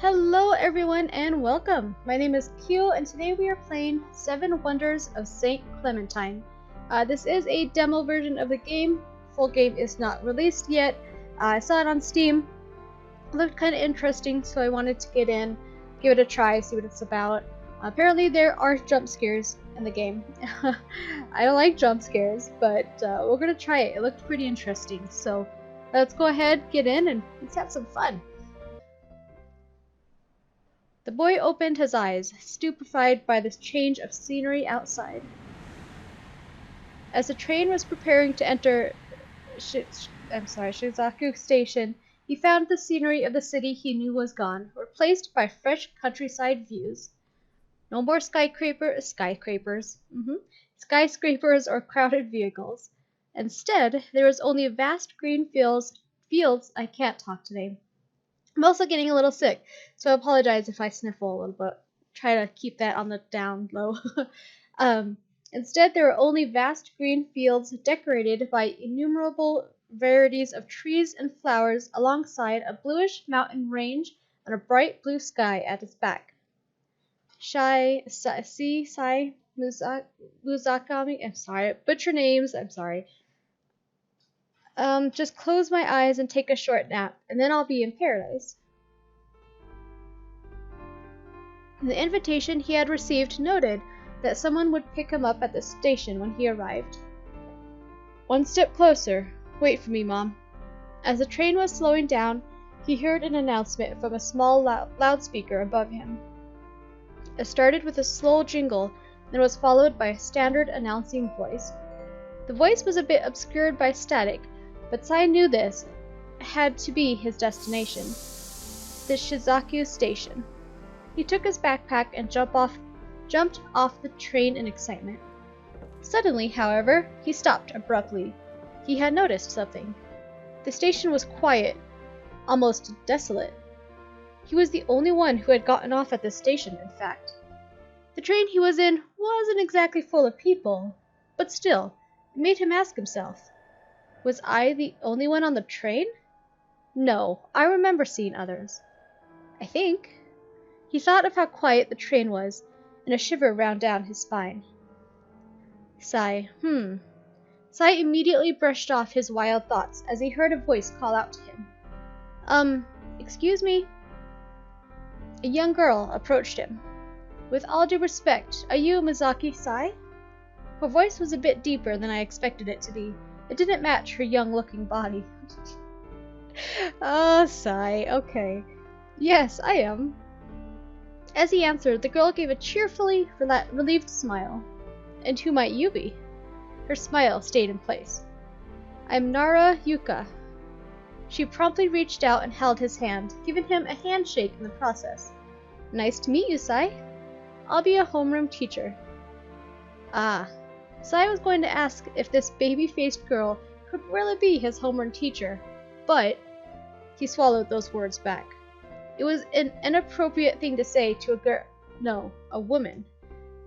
Hello everyone and welcome! My name is Q and today we are playing 7 Wonders of St. Clementine. This is a demo version of the game. Full game is not released yet. I saw it on Steam. It looked kind of interesting, so I wanted to get in, give it a try, see what it's about. Apparently there are jump scares in the game. I don't like jump scares, but we're gonna try it. It looked pretty interesting, so let's go ahead, get in, and let's have some fun. The boy opened his eyes, stupefied by this change of scenery outside. As the train was preparing to enter Shizuku Station, he found the scenery of the city he knew was gone, replaced by fresh countryside views. No more skyscrapers or crowded vehicles. Instead, there was only vast green fields. I can't talk today. I'm also getting a little sick, so I apologize if I sniffle a little bit. Try to keep that on the down low. Instead, there were only vast green fields decorated by innumerable varieties of trees and flowers alongside a bluish mountain range and a bright blue sky at its back. Mizukami, I'm sorry, butcher names, I'm sorry. Just close my eyes and take a short nap, and then I'll be in paradise. The invitation he had received noted that someone would pick him up at the station when he arrived. One step closer. Wait for me, Mom. As the train was slowing down, he heard an announcement from a small loudspeaker above him. It started with a slow jingle, then was followed by a standard announcing voice. The voice was a bit obscured by static, but Sei knew this had to be his destination, the Shizuku Station. He took his backpack and jumped off the train in excitement. Suddenly, however, he stopped abruptly. He had noticed something. The station was quiet, almost desolate. He was the only one who had gotten off at this station, in fact. The train he was in wasn't exactly full of people, but still, it made him ask himself, was I the only one on the train? No, I remember seeing others. I think. He thought of how quiet the train was, and a shiver ran down his spine. Sei immediately brushed off his wild thoughts as he heard a voice call out to him. Excuse me? A young girl approached him. With all due respect, are you Mizukami Sei? Her voice was a bit deeper than I expected it to be. It didn't match her young-looking body. Sei, okay. Yes, I am. As he answered, the girl gave a cheerfully relieved smile. And who might you be? Her smile stayed in place. I'm Nara Yuka. She promptly reached out and held his hand, giving him a handshake in the process. Nice to meet you, Sei. I'll be a homeroom teacher. Ah. Sei was going to ask if this baby-faced girl could really be his homeroom teacher, but he swallowed those words back. It was an inappropriate thing to say to a woman.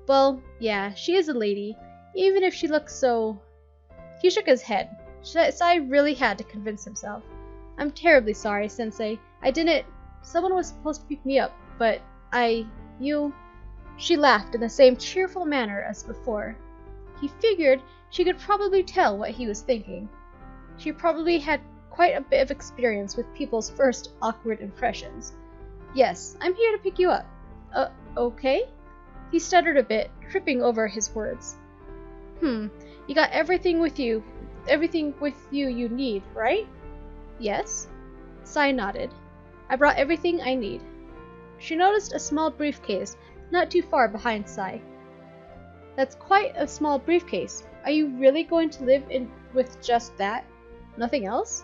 Well, yeah, she is a lady, even if she looks so... He shook his head. Sei really had to convince himself. I'm terribly sorry, Sensei. Someone was supposed to pick me up, but She laughed in the same cheerful manner as before. He figured she could probably tell what he was thinking. She probably had quite a bit of experience with people's first awkward impressions. Yes, I'm here to pick you up. Okay? He stuttered a bit, tripping over his words. You got everything with you you need, right? Yes? Sei nodded. I brought everything I need. She noticed a small briefcase, not too far behind Sei. That's quite a small briefcase. Are you really going to live with just that? Nothing else?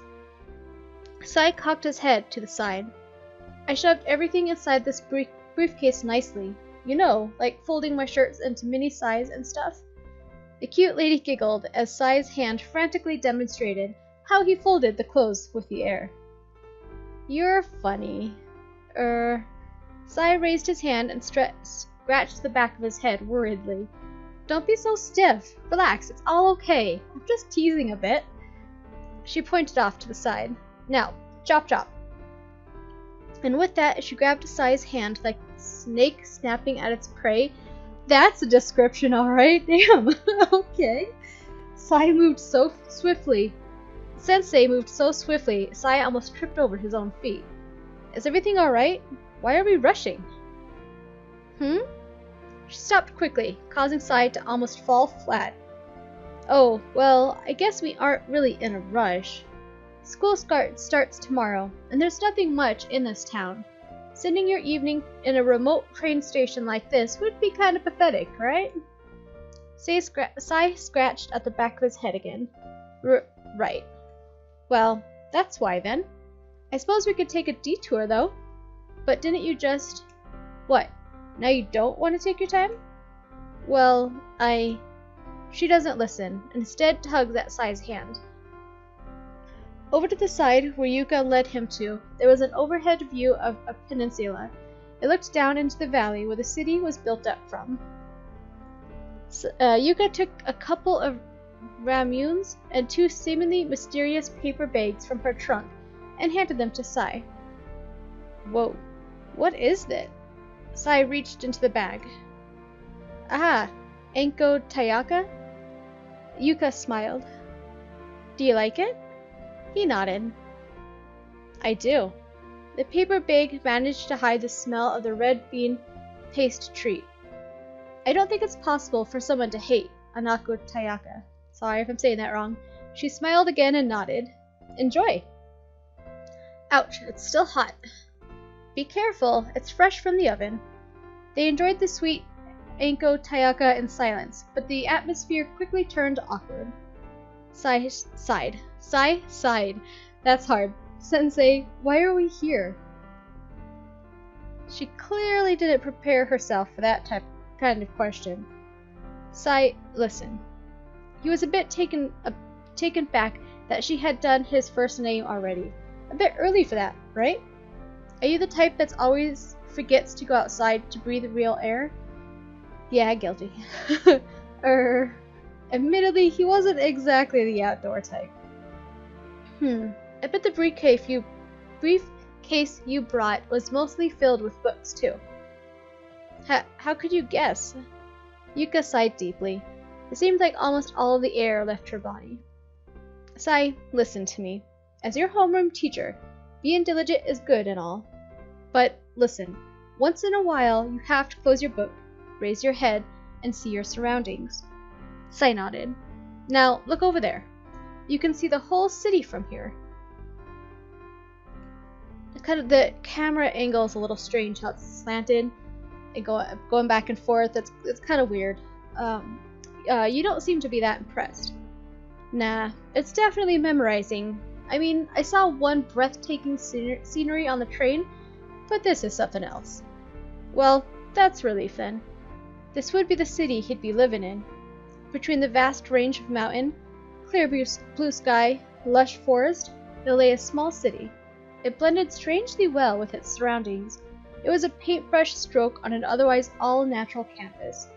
Sei cocked his head to the side. I shoved everything inside this briefcase nicely. You know, like folding my shirts into mini size and stuff. The cute lady giggled as Sei's hand frantically demonstrated how he folded the clothes with the air. You're funny. Sei raised his hand and scratched the back of his head worriedly. Don't be so stiff. Relax, it's all okay. I'm just teasing a bit. She pointed off to the side. Now, chop chop. And with that, she grabbed Sai's hand like a snake snapping at its prey. That's a description, alright. Damn. Okay. Sai moved so swiftly. Sensei moved so swiftly, Sai almost tripped over his own feet. Is everything alright? Why are we rushing? She stopped quickly, causing Sai to almost fall flat. Oh, well, I guess we aren't really in a rush. School starts tomorrow, and there's nothing much in this town. Spending your evening in a remote train station like this would be kind of pathetic, right? Sai scratched at the back of his head again. Right. Well, that's why then. I suppose we could take a detour, though. But didn't you just... What? Now you don't want to take your time? Well, She doesn't listen, and instead tugs at Sai's hand. Over to the side where Yuka led him to, there was an overhead view of a peninsula. It looked down into the valley where the city was built up from. Yuka took a couple of rameuns and 2 seemingly mysterious paper bags from her trunk and handed them to Sai. Whoa, what is that? Sai reached into the bag. Aha, Enko Tayaka? Yuka smiled. Do you like it? He nodded. I do. The paper bag managed to hide the smell of the red bean paste treat. I don't think it's possible for someone to hate Anako Tayaka. Sorry if I'm saying that wrong. She smiled again and nodded. Enjoy. Ouch, it's still hot. Be careful, it's fresh from the oven. They enjoyed the sweet Anko Tayaka in silence, but the atmosphere quickly turned awkward. Sai sighed. Sai sighed. That's hard. Sensei, why are we here? She clearly didn't prepare herself for that kind of question. Sai, listen. He was a bit taken back that she had done his first name already. A bit early for that, right? Are you the type that's always forgets to go outside to breathe real air? Yeah, guilty. Admittedly, he wasn't exactly the outdoor type. I bet the briefcase you brought was mostly filled with books, too. How could you guess? Yuka sighed deeply. It seemed like almost all of the air left her body. Sai, listen to me. As your homeroom teacher, being diligent is good and all. But listen, once in a while you have to close your book, raise your head, and see your surroundings. Sai nodded. Now, look over there. You can see the whole city from here. The camera angle is a little strange how it's slanted and going back and forth. It's kind of weird. You don't seem to be that impressed. Nah, it's definitely memorizing. I mean, I saw one breathtaking scenery on the train, but this is something else. Well, that's relief then. This would be the city he'd be living in. Between the vast range of mountain, clear blue sky, lush forest, there lay a small city. It blended strangely well with its surroundings. It was a paintbrush stroke on an otherwise all-natural canvas.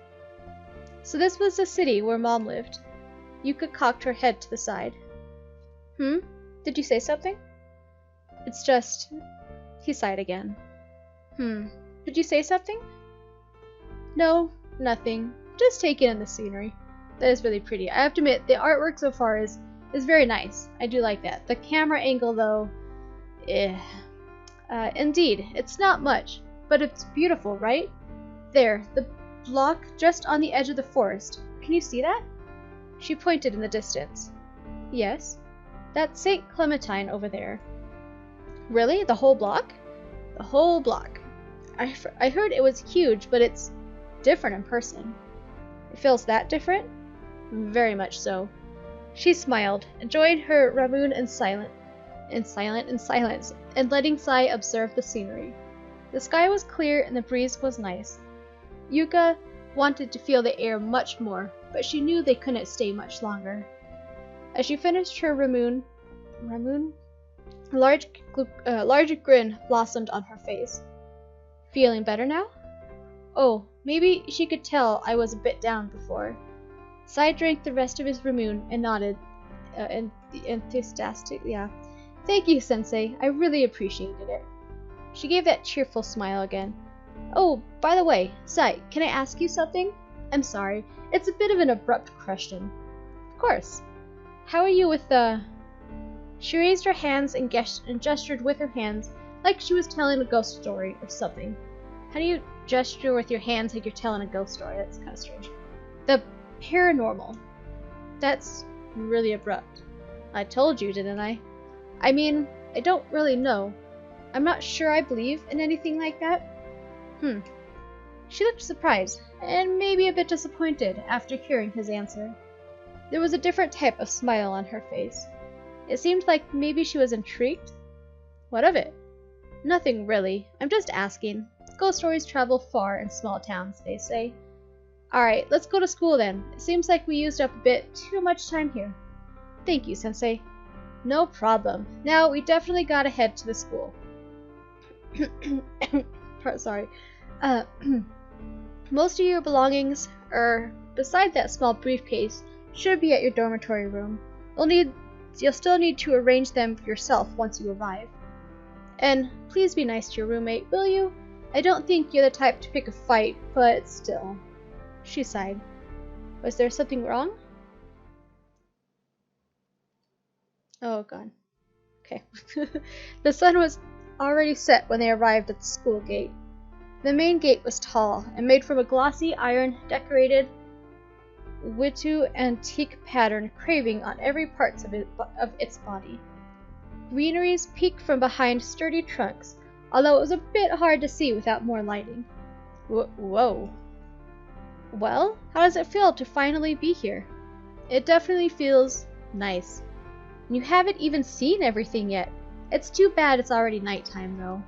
So this was the city where Mom lived. Yuka cocked her head to the side. Did you say something? It's just... He sighed again. Did you say something? No, nothing. Just taking in the scenery. That is really pretty. I have to admit, the artwork so far is very nice. I do like that. The camera angle, though, indeed, it's not much, but it's beautiful, right? There, the block just on the edge of the forest. Can you see that? She pointed in the distance. Yes. That's St. Clementine over there. Really? The whole block? The whole block. I heard it was huge, but it's different in person. It feels that different? Very much so. She smiled, enjoying her ramen in silence, and letting Sai observe the scenery. The sky was clear and the breeze was nice. Yuka wanted to feel the air much more, but she knew they couldn't stay much longer. As she finished her ramen, a large grin blossomed on her face. Feeling better now? Oh, maybe she could tell I was a bit down before. Sai drank the rest of his ramen and nodded enthusiastically. Yeah. Thank you, Sensei. I really appreciated it. She gave that cheerful smile again. Oh, by the way, Sei, can I ask you something? I'm sorry, it's a bit of an abrupt question. Of course. How are you with the... She raised her hands and gestured with her hands like she was telling a ghost story or something. How do you gesture with your hands like you're telling a ghost story? That's kind of strange. The paranormal. That's really abrupt. I told you, didn't I? I mean, I don't really know. I'm not sure I believe in anything like that. She looked surprised, and maybe a bit disappointed after hearing his answer. There was a different type of smile on her face. It seemed like maybe she was intrigued. What of it? Nothing really. I'm just asking. Ghost stories travel far in small towns, they say. Alright, let's go to school then. It seems like we used up a bit too much time here. Thank you, Sensei. No problem. Now, we definitely gotta head to the school. Sorry. Most of your belongings, beside that small briefcase, should be at your dormitory room. You'll still need to arrange them yourself once you arrive. And please be nice to your roommate, will you? I don't think you're the type to pick a fight, but still. She sighed. Was there something wrong? Oh god. Okay. The sun was already set when they arrived at the school gate. The main gate was tall and made from a glossy iron decorated Witu antique pattern craving on every part of its body. Greeneries peeked from behind sturdy trunks, although it was a bit hard to see without more lighting. Whoa. Well, how does it feel to finally be here? It definitely feels nice. You haven't even seen everything yet. It's too bad it's already nighttime, though.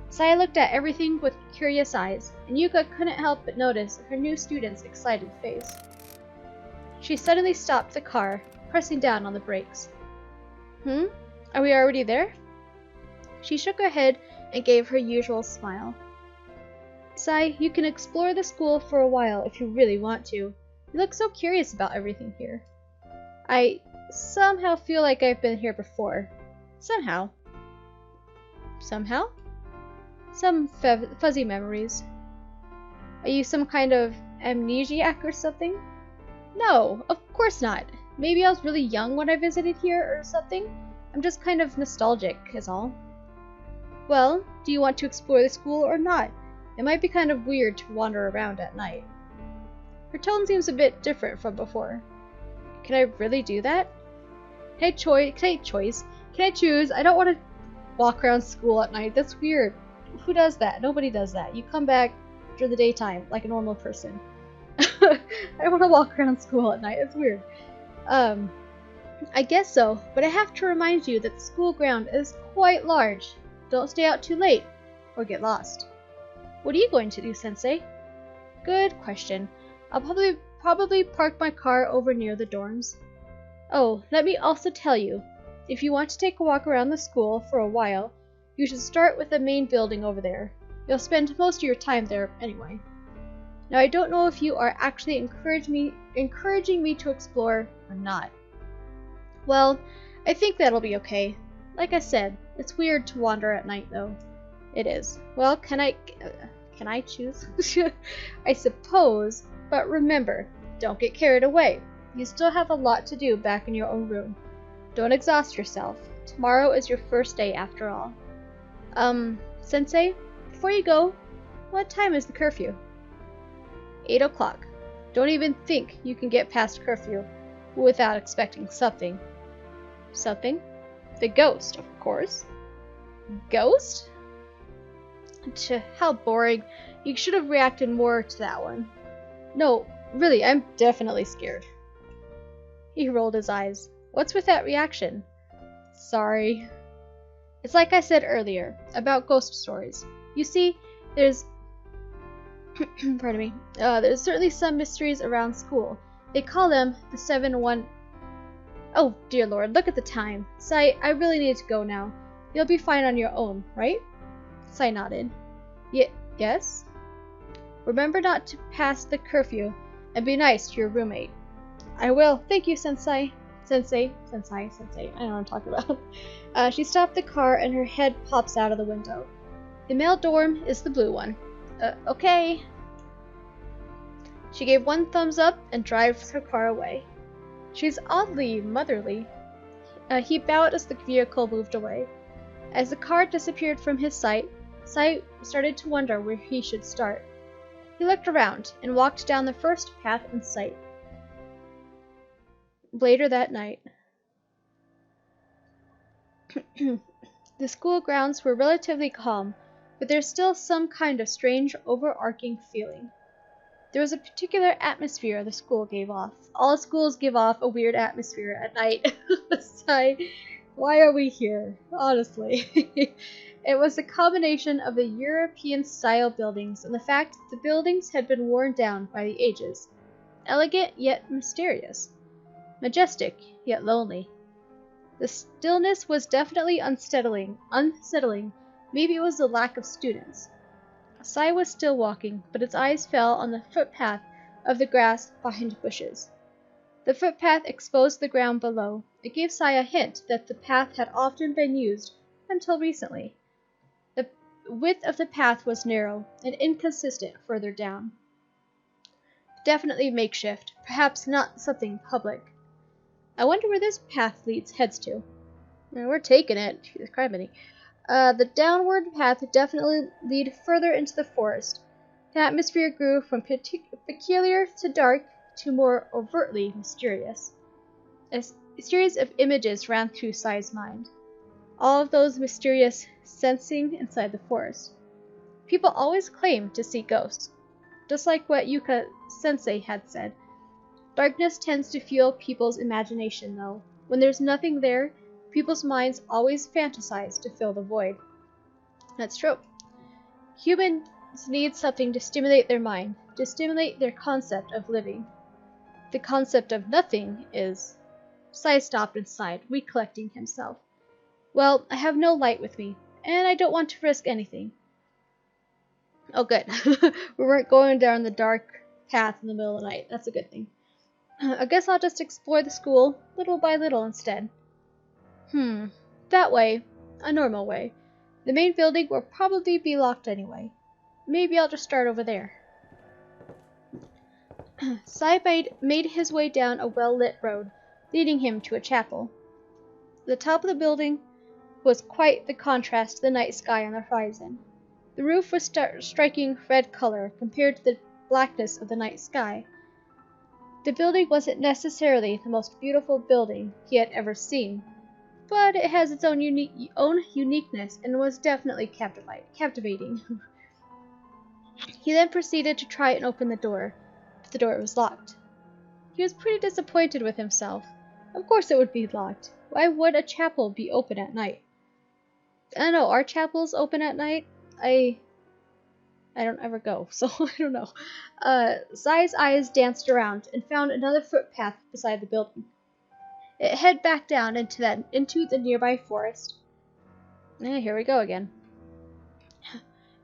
Saya looked at everything with curious eyes, and Yuka couldn't help but notice her new student's excited face. She suddenly stopped the car, pressing down on the brakes. Are we already there? She shook her head and gave her usual smile. Sai, you can explore the school for a while if you really want to. You look so curious about everything here. I somehow feel like I've been here before. Somehow? Some fuzzy memories. Are you some kind of amnesiac or something? No, of course not. Maybe I was really young when I visited here or something. I'm just kind of nostalgic, is all. Well, do you want to explore the school or not? It might be kind of weird to wander around at night. Her tone seems a bit different from before. Can I really do that? Can I choose? I don't want to walk around school at night. That's weird. Who does that? Nobody does that. You come back during the daytime like a normal person. I don't want to walk around school at night. It's weird. I guess so, but I have to remind you that the school ground is quite large. Don't stay out too late, or get lost. What are you going to do, Sensei? Good question. I'll probably park my car over near the dorms. Oh, let me also tell you, if you want to take a walk around the school for a while, you should start with the main building over there. You'll spend most of your time there anyway. Now, I don't know if you are actually encouraging me to explore or not. Well, I think that'll be okay. Like I said, it's weird to wander at night, though. It is. Well, can I choose? I suppose, but remember, don't get carried away. You still have a lot to do back in your own room. Don't exhaust yourself. Tomorrow is your first day after all. Sensei, before you go, what time is the curfew? 8 o'clock. Don't even think you can get past curfew without expecting something. Something? The ghost, of course. Ghost? How boring. You should have reacted more to that one. No, really, I'm definitely scared. He rolled his eyes. What's with that reaction? Sorry. It's like I said earlier, about ghost stories. You see, there's pardon me. There's certainly some mysteries around school. They call them the 7-1... Oh, dear lord, look at the time. Sai, I really need to go now. You'll be fine on your own, right? Sai nodded. Yes? Remember not to pass the curfew, and be nice to your roommate. I will. Thank you, Sensei. Sensei. I don't know what I'm talking about. She stopped the car, and her head pops out of the window. The male dorm is the blue one. Okay. She gave one thumbs up and drives her car away. She's oddly motherly. He bowed as the vehicle moved away. As the car disappeared from his sight, Sei started to wonder where he should start. He looked around and walked down the first path in sight. Later that night. The school grounds were relatively calm, but there's still some kind of strange overarching feeling. There was a particular atmosphere the school gave off. All schools give off a weird atmosphere at night. Why are we here? Honestly. It was a combination of the European-style buildings and the fact that the buildings had been worn down by the ages. Elegant yet mysterious. Majestic yet lonely. The stillness was definitely unsettling. Maybe it was the lack of students. Sei was still walking, but his eyes fell on the footpath of the grass behind bushes. The footpath exposed the ground below. It gave Sei a hint that the path had often been used until recently. The width of the path was narrow and inconsistent further down. Definitely makeshift, perhaps not something public. I wonder where this path heads to. We're taking it. Criminy. The downward path definitely led further into the forest. The atmosphere grew from peculiar to dark to more overtly mysterious. A series of images ran through Sai's mind. All of those mysterious sensing inside the forest. People always claim to see ghosts. Just like what Yuka Sensei had said. Darkness tends to fuel people's imagination, though. When there's nothing there, people's minds always fantasize to fill the void. That's true. Humans need something to stimulate their mind, to stimulate their concept of living. The concept of nothing is... Sai stopped and sighed, recollecting himself. Well, I have no light with me, and I don't want to risk anything. Oh, good. We weren't going down the dark path in the middle of the night. That's a good thing. I guess I'll just explore the school, little by little instead. That way. A normal way. The main building will probably be locked anyway. Maybe I'll just start over there. Sai made his way down a well-lit road, leading him to a chapel. The top of the building was quite the contrast to the night sky on the horizon. The roof was striking red color compared to the blackness of the night sky. The building wasn't necessarily the most beautiful building he had ever seen, but it has its own uniqueness and was definitely captivating. He then proceeded to try and open the door, but the door was locked. He was pretty disappointed with himself. Of course it would be locked. Why would a chapel be open at night? I don't know, are chapels open at night? I don't ever go, so I don't know. Sai's eyes danced around and found another footpath beside the building. It headed back down into the nearby forest. Here we go again.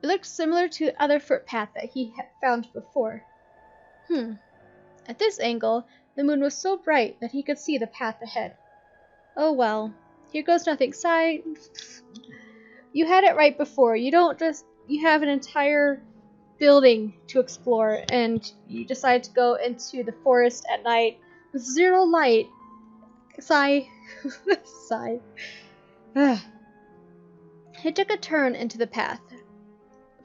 It looked similar to the other footpath that he had found before. At this angle, the moon was so bright that he could see the path ahead. Oh well, here goes nothing. Sai, you had it right before. You have an entire building to explore, and you decide to go into the forest at night with zero light. Sigh. Sigh. He took a turn into the path.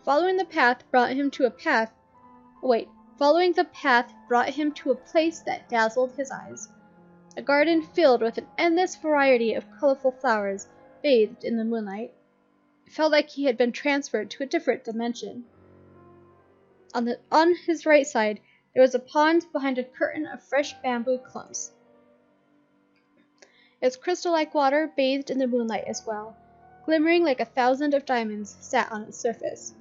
Following the path brought him to a place that dazzled his eyes. A garden filled with an endless variety of colorful flowers bathed in the moonlight. It felt like he had been transferred to a different dimension. On his right side, there was a pond behind a curtain of fresh bamboo clumps. Its crystal-like water bathed in the moonlight as well, glimmering like 1,000 of diamonds sat on its surface.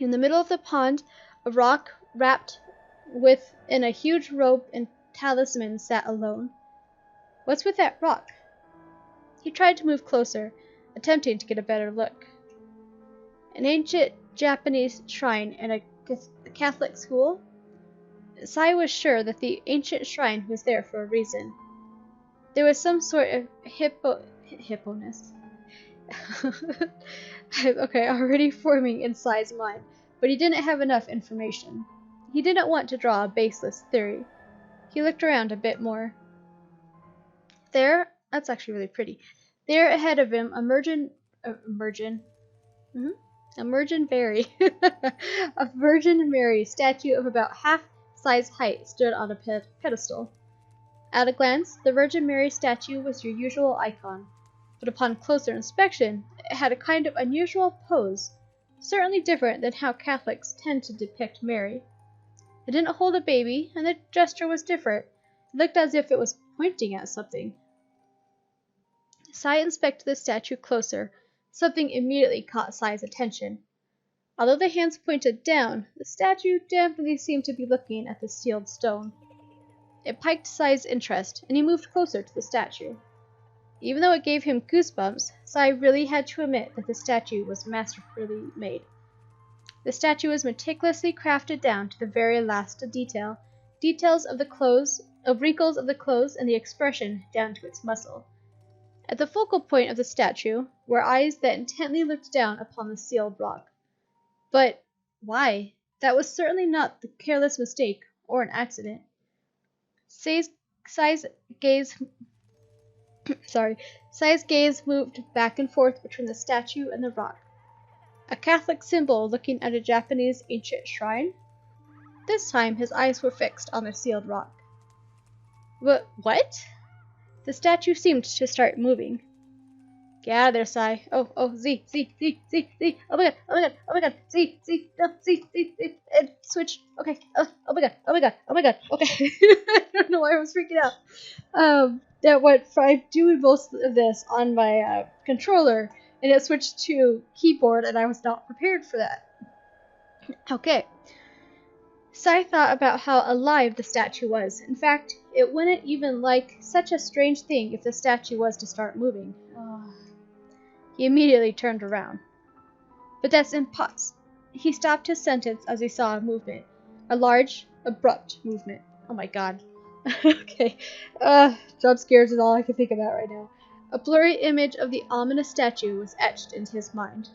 In the middle of the pond, a rock wrapped in a huge robe and talisman sat alone. What's with that rock? He tried to move closer, attempting to get a better look. An ancient Japanese shrine in a Catholic school? Sai was sure that the ancient shrine was there for a reason. There was some sort of Okay, already forming in Sai's mind, but he didn't have enough information. He didn't want to draw a baseless theory. He looked around a bit more. There, that's actually really pretty. There ahead of him, a Virgin Mary statue of about half Sai's height stood on a pedestal. At a glance, the Virgin Mary statue was your usual icon, but upon closer inspection, it had a kind of unusual pose, certainly different than how Catholics tend to depict Mary. It didn't hold a baby, and the gesture was different. It looked as if it was pointing at something. Sai inspected the statue closer. Something immediately caught Sai's attention. Although the hands pointed down, the statue definitely seemed to be looking at the sealed stone. It piqued Sai's interest, and he moved closer to the statue. Even though it gave him goosebumps, Sai really had to admit that the statue was masterfully made. The statue was meticulously crafted down to the very last detail, details of the clothes, of wrinkles of the clothes, and the expression down to its muscle. At the focal point of the statue were eyes that intently looked down upon the sealed rock. But why? That was certainly not the careless mistake or an accident. Sai's gaze moved back and forth between the statue and the rock. A Catholic symbol looking at a Japanese ancient shrine? This time his eyes were fixed on the sealed rock. What? The statue seemed to start moving. Get out of there, Sai. Oh, Z. Oh my god, Z, no, Z, and switch. Okay, oh my god, okay. I don't know why I was freaking out. That went from doing most of this on my controller, and it switched to keyboard, and I was not prepared for that. Okay. Sai thought about how alive the statue was. In fact, it wouldn't even like such a strange thing if the statue was to start moving. He immediately turned around. But that's impossible. He stopped his sentence as he saw a movement. A large, abrupt movement. Oh my god. Okay. Jump scares is all I can think about right now. A blurry image of the ominous statue was etched into his mind.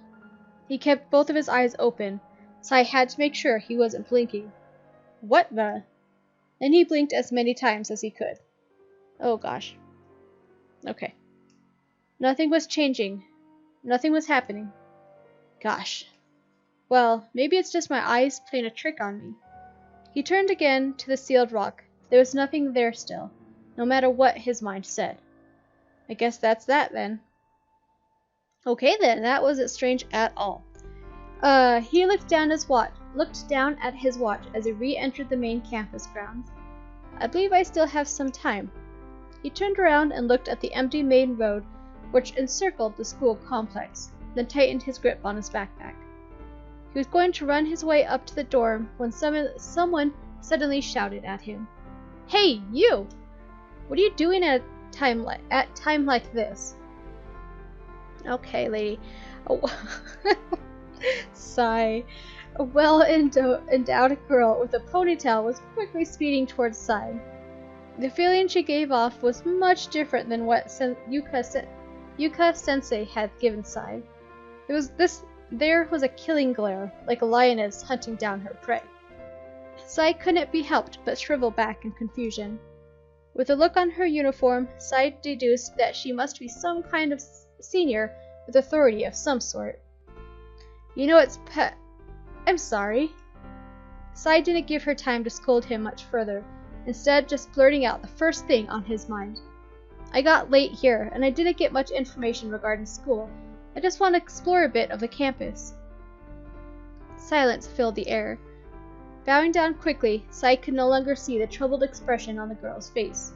He kept both of his eyes open, so I had to make sure he wasn't blinking. What the? Then he blinked as many times as he could. Oh gosh. Okay. Nothing was changing. Nothing was happening. Gosh. Well, maybe it's just my eyes playing a trick on me. He turned again to the sealed rock. There was nothing there still, no matter what his mind said. I guess that's that then. Okay then, that wasn't strange at all. He looked down at his watch as he re-entered the main campus grounds. I believe I still have some time. He turned around and looked at the empty main road which encircled the school complex, then tightened his grip on his backpack. He was going to run his way up to the dorm when someone suddenly shouted at him. Hey, you! What are you doing at time like this? Okay, lady. Oh. Sigh. A well-endowed girl with a ponytail was quickly speeding towards Sai. The feeling she gave off was much different than what Yuka-sensei had given Sai. There was a killing glare, like a lioness hunting down her prey. Sai couldn't be helped but shrivel back in confusion. With a look on her uniform, Sai deduced that she must be some kind of senior with authority of some sort. You know I'm sorry. Sai didn't give her time to scold him much further, instead just blurting out the first thing on his mind. I got late here, and I didn't get much information regarding school. I just want to explore a bit of the campus. Silence filled the air. Bowing down quickly, Sai could no longer see the troubled expression on the girl's face.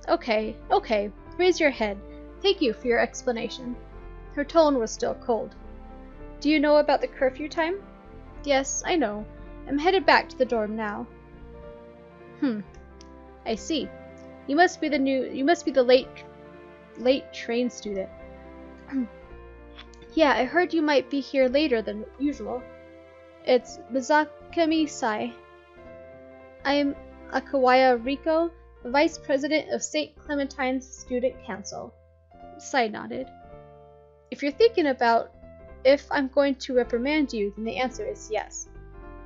Okay, raise your head. Thank you for your explanation. Her tone was still cold. Do you know about the curfew time? Yes, I know. I'm headed back to the dorm now. I see. You must be the late train student. Yeah, I heard you might be here later than usual. It's Mizukami Sei. I am Akawaya Riko, the Vice President of St. Clementine's Student Council. Sei nodded. If you're thinking about if I'm going to reprimand you, then the answer is yes.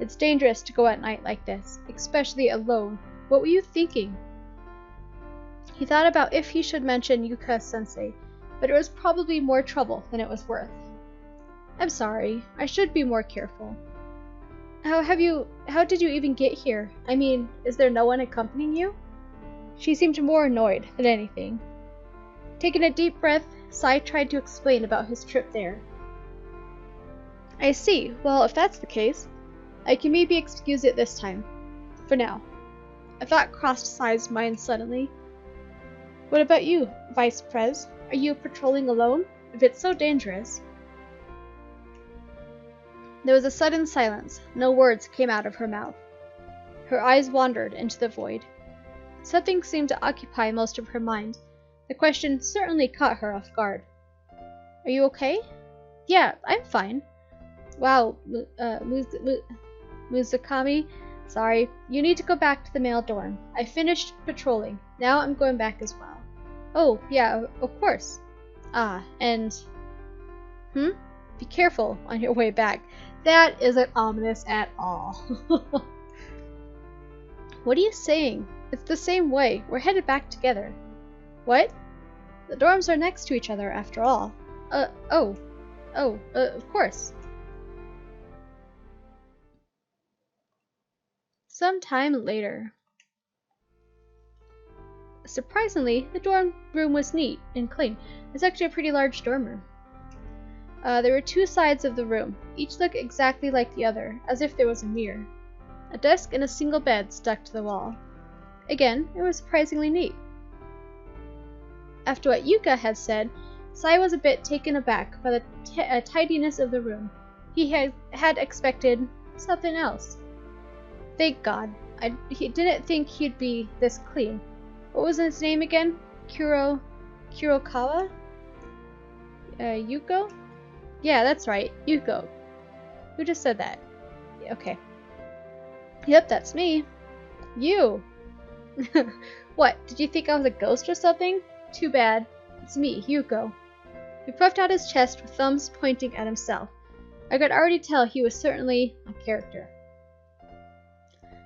It's dangerous to go at night like this, especially alone. What were you thinking? He thought about if he should mention Yuka-sensei, but it was probably more trouble than it was worth. I'm sorry. I should be more careful. How did you even get here? I mean, is there no one accompanying you? She seemed more annoyed than anything. Taking a deep breath, Sai tried to explain about his trip there. I see. Well, if that's the case, I can maybe excuse it this time. For now. A thought crossed Sai's mind suddenly. What about you, Vice Prez? Are you patrolling alone? If it's so dangerous. There was a sudden silence. No words came out of her mouth. Her eyes wandered into the void. Something seemed to occupy most of her mind. The question certainly caught her off guard. Are you okay? Yeah, I'm fine. Wow, Mizukami, sorry. You need to go back to the male dorm. I finished patrolling. Now I'm going back as well. Oh, yeah, of course. Ah, and... Be careful on your way back. That isn't ominous at all. What are you saying? It's the same way. We're headed back together. What? The dorms are next to each other, after all. Of course. Some time later. Surprisingly, the dorm room was neat and clean. It's actually a pretty large dorm room. There were two sides of the room. Each looked exactly like the other, as if there was a mirror. A desk and a single bed stuck to the wall. Again, it was surprisingly neat. After what Yuka had said, Sai was a bit taken aback by the tidiness of the room. He had expected something else. Thank God. He didn't think he'd be this clean. What was his name again? Kurokawa? Yuko? Yeah, that's right. Yuko. Who just said that? Okay. Yep, that's me. You! What, did you think I was a ghost or something? Too bad. It's me, Yuko. He puffed out his chest with thumbs pointing at himself. I could already tell he was certainly a character.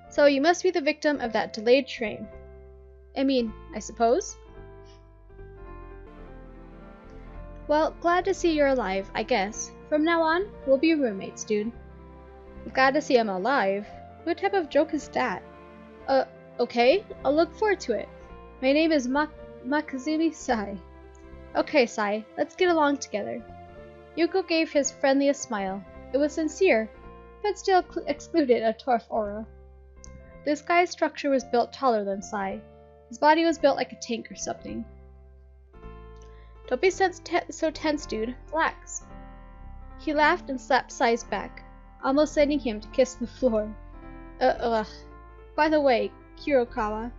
So you must be the victim of that delayed train. I mean, I suppose? Well, glad to see you're alive, I guess. From now on, we'll be roommates, dude. Glad to see I'm alive? What type of joke is that? Okay, I'll look forward to it. My name is Mizukami Sei. Okay, Sai, let's get along together. Yuko gave his friendliest smile. It was sincere, but still excluded a tough aura. This guy's structure was built taller than Sai. His body was built like a tank or something. Don't be so tense, dude. Relax. He laughed and slapped Sai's back, almost sending him to kiss the floor. By the way, Kurokawa.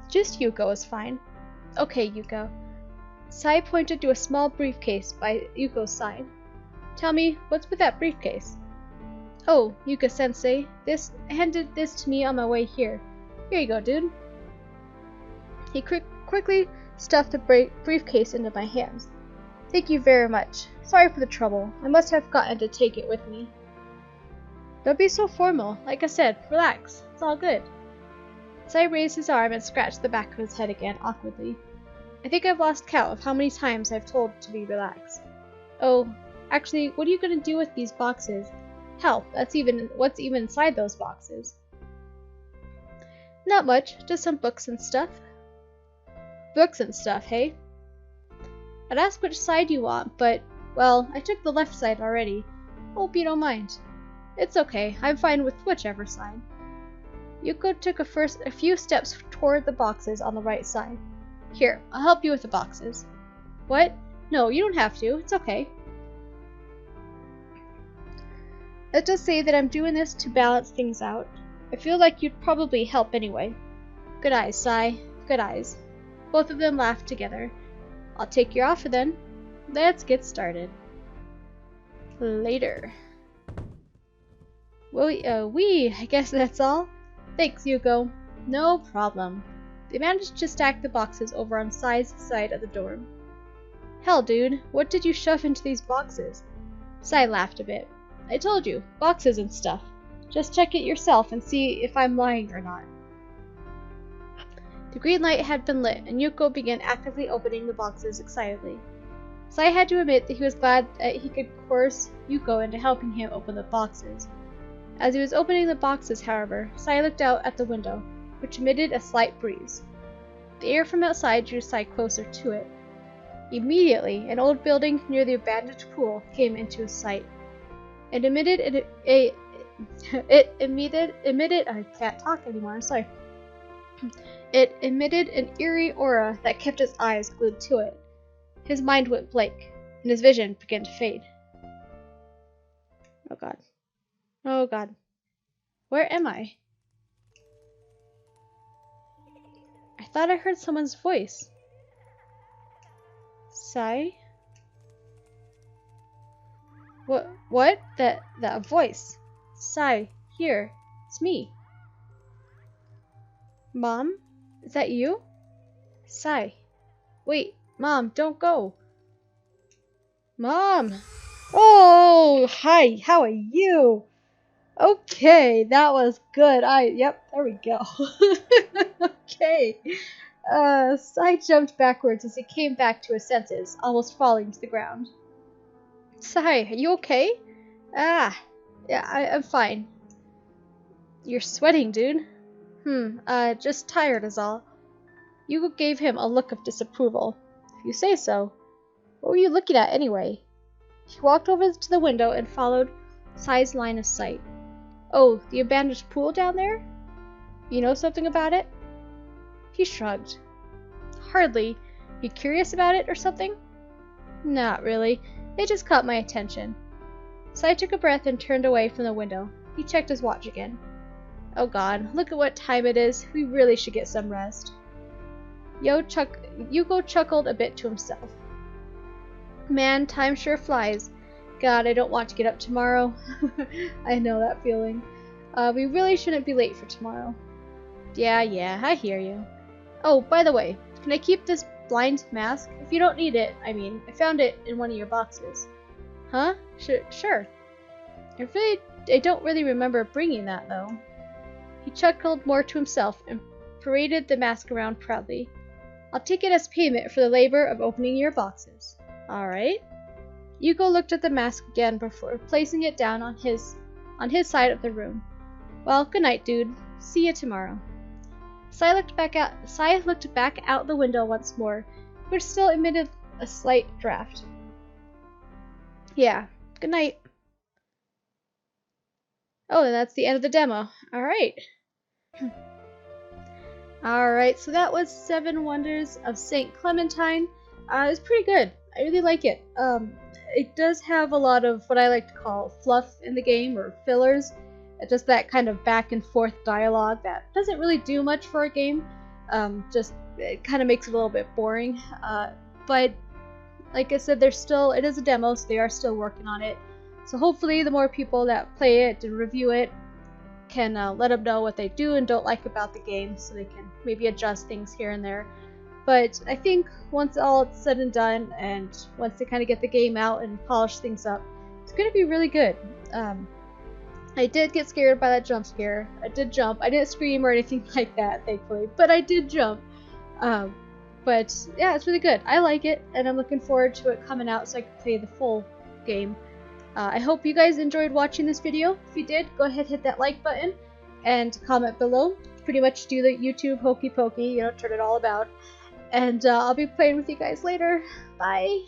Just Yuko is fine. Okay, Yuko. Sai pointed to a small briefcase by Yuko's side. Tell me, what's with that briefcase? Oh, Yuka-sensei, handed this to me on my way here. Here you go, dude. He quickly stuffed the briefcase into my hands. Thank you very much. Sorry for the trouble. I must have forgotten to take it with me. Don't be so formal. Like I said, relax. It's all good. Sai raised his arm and scratched the back of his head again awkwardly. I think I've lost count of how many times I've told to be relaxed. Oh, actually, what are you going to do with these boxes? Hell, what's even inside those boxes? Not much, just some books and stuff. Books and stuff, hey? I'd ask which side you want, but, well, I took the left side already. Hope you don't mind. It's okay, I'm fine with whichever side. Yuko took a few steps toward the boxes on the right side. Here, I'll help you with the boxes. What? No, you don't have to. It's okay. Let's just say that I'm doing this to balance things out. I feel like you'd probably help anyway. Good eyes, Sai. Good eyes. Both of them laughed together. I'll take your offer then. Let's get started. Later. Well, I guess that's all. Thanks, Yuko. No problem. They managed to stack the boxes over on Sai's side of the dorm. Hell, dude, what did you shove into these boxes? Sai laughed a bit. I told you, boxes and stuff. Just check it yourself and see if I'm lying or not. The green light had been lit, and Yuko began actively opening the boxes excitedly. Sai had to admit that he was glad that he could coerce Yuko into helping him open the boxes. As he was opening the boxes, however, Sai looked out at the window, which emitted a slight breeze. The air from outside drew Sai closer to it. Immediately, an old building near the abandoned pool came into his sight. It emitted I can't talk anymore, I'm sorry. It emitted an eerie aura that kept his eyes glued to it. His mind went blank, and his vision began to fade. Oh god. Oh god. Where am I? I thought I heard someone's voice. Sai? What? That voice. Sai, here. It's me. Mom? Is that you? Sai. Wait, Mom, don't go. Mom! Oh, hi, how are you? Okay, that was good. Yep, there we go. Okay. Sai jumped backwards as he came back to his senses, almost falling to the ground. Sai, are you okay? Yeah, I'm fine. You're sweating, dude. Just tired is all. Yuko gave him a look of disapproval. If you say so. What were you looking at anyway? He walked over to the window and followed Sai's line of sight. Oh, the abandoned pool down there? You know something about it? He shrugged. Hardly. You curious about it or something? Not really. It just caught my attention. Sai took a breath and turned away from the window. He checked his watch again. Oh god, look at what time it is. We really should get some rest. Yuko chuckled a bit to himself. Man, time sure flies. God, I don't want to get up tomorrow. I know that feeling. We really shouldn't be late for tomorrow. Yeah, I hear you. Oh, by the way, can I keep this blind mask? If you don't need it, I mean, I found it in one of your boxes. Huh? Sure. I don't really remember bringing that, though. He chuckled more to himself and paraded the mask around proudly. I'll take it as payment for the labor of opening your boxes. Alright. Yuko looked at the mask again before placing it down on his side of the room. Well, good night, dude. See you tomorrow. Sai looked back out the window once more, which still emitted a slight draft. Yeah, good night. Oh, and that's the end of the demo. Alright. Alright, so that was 7 Wonders of St. Clementine. It was pretty good. I really like it. It does have a lot of what I like to call fluff in the game, or fillers. Just that kind of back and forth dialogue that doesn't really do much for a game. It kind of makes it a little bit boring. But like I said, it is a demo, so they are still working on it. So hopefully the more people that play it and review it can let them know what they do and don't like about the game, so they can maybe adjust things here and there. But I think once all it's said and done, and once they kind of get the game out and polish things up, it's going to be really good. I did get scared by that jump scare. I did jump. I didn't scream or anything like that, thankfully, but I did jump. But yeah, it's really good. I like it, and I'm looking forward to it coming out so I can play the full game. I hope you guys enjoyed watching this video. If you did, go ahead, hit that like button and comment below. Pretty much do the YouTube hokey pokey, turn it all about. And I'll be playing with you guys later. Bye!